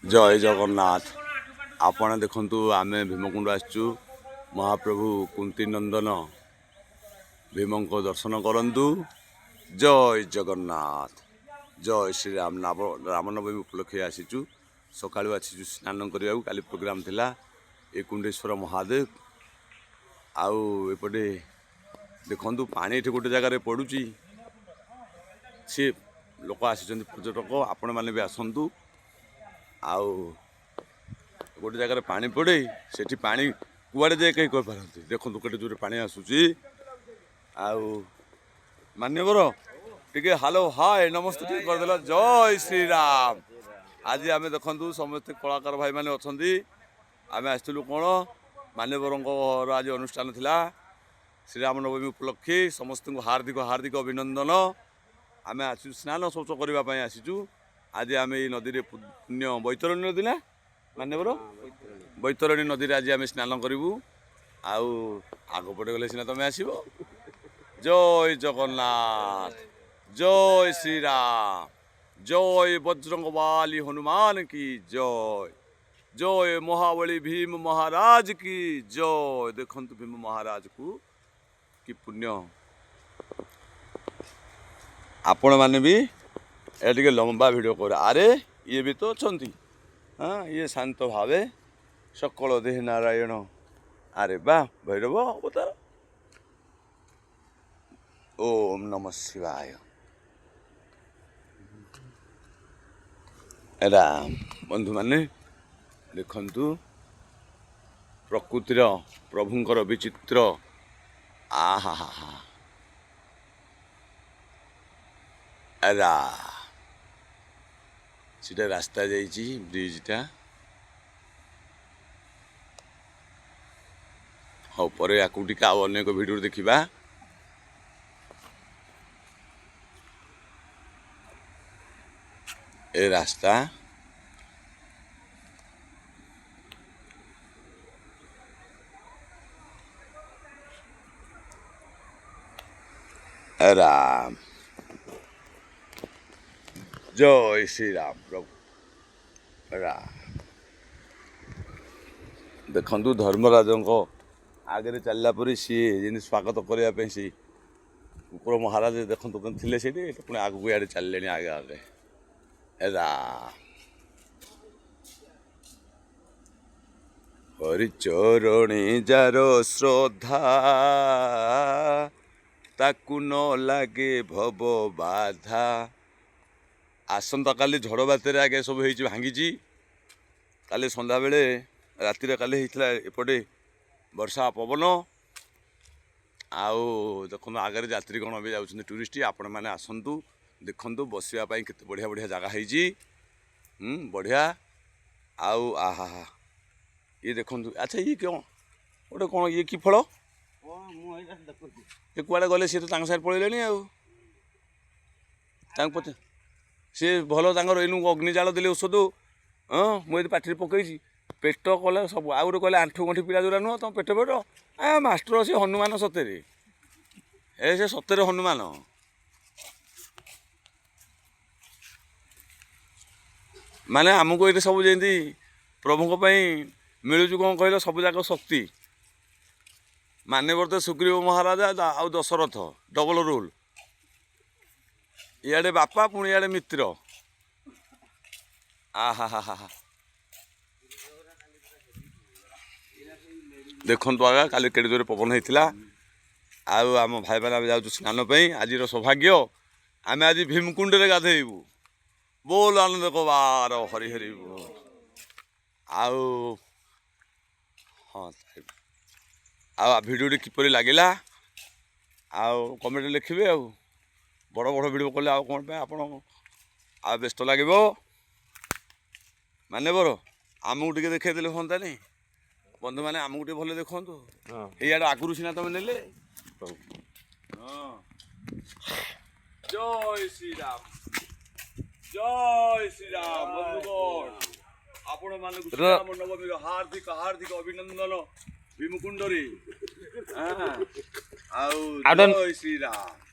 जय जगन्नाथ। आपण देखंतु आमे भीमकुंड आसचु महाप्रभु कुंती नंदन भीम को दर्शन करंतु। जय जगन्नाथ, जय श्री राम। रामनवमी उपलक्षे आसीचु। सकाळु आसीचु स्नान करिया। काली प्रोग्राम थिला ए कुंडेश्वर महादेव आउ एपटे देखंतु पानी एठी गोटे जगार पड़ुची। सी लोक आसीचंदी पर्यटक, आपण माने भी आसंतु। आउ गोटे जगार पानी पड़े सेठी पानी कुआड़े जाए कहीं कहीपारती। देखो केटे जोरे पानी आसूची। आउ मान्यवर टिके हालो हाय नमस्ते टिके करदेला। जय श्री राम। आज आम देखु समस्त कलाकार भाई मैंने अच्छा आम आसलु कौन मान्यवर आज अनुष्ठान थिला श्रीराम नवमी उपलक्षे। समस्त को हार्दिक हार्दिक अभिनंदन। आम आसु स्नान शौच करने आसीचु। आज आम ये नदी में पुण्य बैतरणी नदी ना मान्यवर बैतरणी नदी आज आम स्नान करूँ। आग पटे गले सीना तुम आसब। जय जगन्नाथ, जय श्री राम, जय बजरंगबाली हनुमान की जय, जय महाबली भीम महाराज की जय। देखंतु भीम महाराज को कि पुण्य। आपण माने भी ए लंबा वीडियो कर। अरे ये भी तो अच्छा। हाँ ये शांत भावे सकल देह नारायण। अरे वाह भैरव अवतार। ओम नमः शिवाय। राम बंधु माने देखंतु प्रकृतिर प्रभुंकर विचित्र। आहा हा हा अरा सीटा रास्ता जाइए ब्रिजटा। हाँ पर आपको अनेक वीडियो देखा। ए रास्ता राम। जय श्री राम प्रभु राम। देखु धर्मराज आगे चलला पर सी जी स्वागत करने सी कुकुर महाराज देखु थे से पुणी आग को इे चलिए आगे आगे राम। हरिचरणी जार श्रद्धा ताकू न लगे भव बाधा। आसंता काली झड़ बातेरे आगे सब भांगी। काली संध्या बेले रातिर काली होता एपटे वर्षा पवन। आउ देखो आगे यात्रीगण भी जाऊँ टूरिस्ट। आपण मैंने आसतु देखु बसवाई के बढ़िया बढ़िया जगह है बढ़िया। आउ आहा ये देखु। अच्छा ये क्यों गोटे कौन ये कि फल ये कुआड़े गले सी तो साइड पड़े पचे सी भल एनु अग्निजाल देले औषध। हाँ मुझे पार्टी पकई पेट कले सब आउ गोटे कहले आंठू गंठी पीड़ा जोरा नुह तुम पेट पेट मास्टर से हनुमान सतेरे ए से सतेरे हनुमान। माने आमको ये सब जमी प्रभु मिलूँ कौन कहल सब जाक शक्ति। मान्यवर तो सुग्रीव महाराजा आउ दशरथ डबल रोल। इे बापा पुणी इे मित्र। आहा हा हा देखु आगा काली केड़े जोरे पवन होता। आम भाई मैंने जाऊँ स्नान आज सौभाग्य आम आज भीमकुंड रे गाधेबू। बोल आनंद कबार हरि हरि बोल। आउ हाँ भिडियो किपरि लगिला कमेंट लिखे। आउ बड़ बड़ भिडियो कले कौन पे आप व्यस्त लगे मान्यवर आमको टे देखते हाँ नहीं बंधु मैंने आमको टे भले देखु। ये आगुरी सीना तुम ने जय श्री राम, जय श्री राम। बंधुगण आपण मानक राम नवमी हार्दिक हार्दिक अभिनंदन भीमकुंड रे। जय श्री राम।